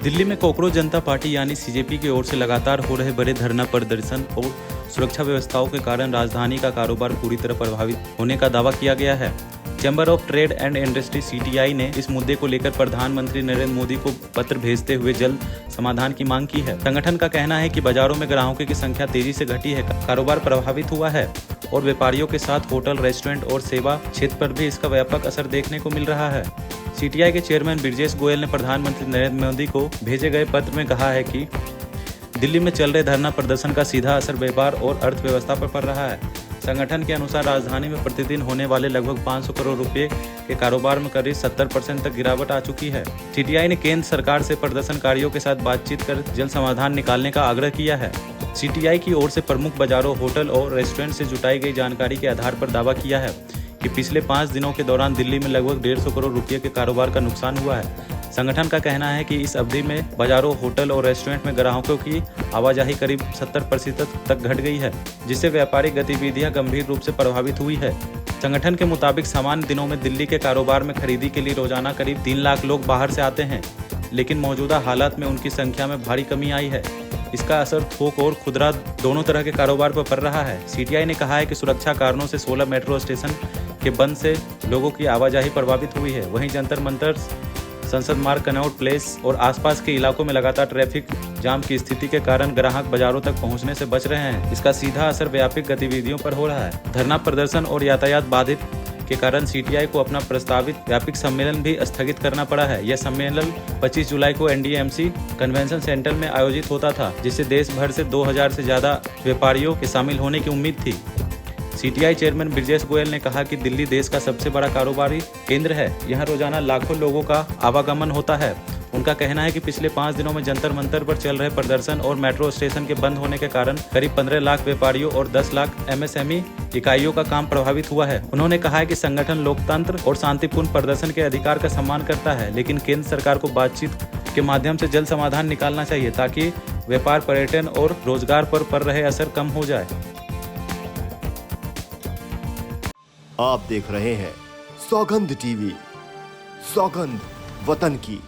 दिल्ली में कॉकरोच जनता पार्टी यानी सीजेपी की ओर से लगातार हो रहे बड़े धरना प्रदर्शन और सुरक्षा व्यवस्थाओं के कारण राजधानी का कारोबार पूरी तरह प्रभावित होने का दावा किया गया है। Chamber of trade and industry CTI ने इस मुद्दे को लेकर प्रधानमंत्री नरेंद्र मोदी को पत्र भेजते हुए जल्द समाधान की मांग की है। संगठन का कहना है कि बाजारों में ग्राहकों की संख्या तेजी से घटी है, कारोबार प्रभावित हुआ है और व्यापारियों के साथ होटल, रेस्टोरेंट और सेवा क्षेत्र पर भी इसका व्यापक असर देखने को मिल रहा है। सीटीआई के चेयरमैन ब्रजेश गोयल ने प्रधानमंत्री नरेंद्र मोदी को भेजे गए पत्र में कहा है कि दिल्ली में चल रहे धरना प्रदर्शन का सीधा असर व्यापार और अर्थव्यवस्था पर पड़ रहा है। संगठन के अनुसार राजधानी में प्रतिदिन होने वाले लगभग 500 करोड़ रुपए के कारोबार में करीब 70% तक गिरावट आ चुकी है। सीटीआई ने केंद्र सरकार से प्रदर्शनकारियों के साथ बातचीत कर जल्द समाधान निकालने का आग्रह किया है। सीटीआई की ओर से प्रमुख बाजारों, होटल और रेस्टोरेंट से जुटाई गई जानकारी के आधार पर दावा किया है कि पिछले 5 दिनों के दौरान दिल्ली में लगभग 150 करोड़ रुपये के कारोबार का नुकसान हुआ है। संगठन का कहना है कि इस अवधि में बाजारों, होटल और रेस्टोरेंट में ग्राहकों की आवाजाही करीब 70% तक घट गई है, जिससे व्यापारिक गतिविधियां गंभीर रूप से प्रभावित हुई है। संगठन के मुताबिक सामान्य दिनों में दिल्ली के कारोबार में खरीदी के लिए रोजाना करीब 3 लाख लोग बाहर से आते हैं, लेकिन मौजूदा हालात में उनकी संख्या में भारी कमी आई है। इसका असर थोक और खुदरा दोनों तरह के कारोबार पर पड़ रहा है। सीटीआई ने कहा है कि सुरक्षा कारणों से 16 मेट्रो स्टेशन के बंद से लोगों की आवाजाही प्रभावित हुई है। वहीं जंतर मंतर, संसद मार्ग, कनॉट प्लेस और आसपास के इलाकों में लगातार ट्रैफिक जाम की स्थिति के कारण ग्राहक बाजारों तक पहुंचने से बच रहे हैं। इसका सीधा असर व्यापक गतिविधियों पर हो रहा है। धरना प्रदर्शन और यातायात बाधित के कारण सीटीआई को अपना प्रस्तावित व्यापक सम्मेलन भी स्थगित करना पड़ा है। यह सम्मेलन 25 जुलाई को एनडीएमसी कन्वेंशन सेंटर में आयोजित होता था, जिससे देश भर से 2000 से ज्यादा व्यापारियों के शामिल होने की उम्मीद थी। सीटीआई चेयरमैन ब्रजेश गोयल ने कहा कि दिल्ली देश का सबसे बड़ा कारोबारी केंद्र है। यहाँ रोजाना लाखों लोगों का आवागमन होता है। उनका कहना है कि पिछले 5 दिनों में जंतर मंतर पर चल रहे प्रदर्शन और मेट्रो स्टेशन के बंद होने के कारण करीब 15 लाख व्यापारियों और 10 लाख एमएसएमई इकाइयों का काम प्रभावित हुआ है। उन्होंने कहा है कि संगठन लोकतंत्र और शांतिपूर्ण प्रदर्शन के अधिकार का सम्मान करता है, लेकिन केंद्र सरकार को बातचीत के माध्यम से जल्द समाधान निकालना चाहिए ताकि व्यापार, पर्यटन और रोजगार पर पड़ रहे असर कम हो जाए। आप देख रहे हैं सौगंध टीवी, सौगंध वतन की।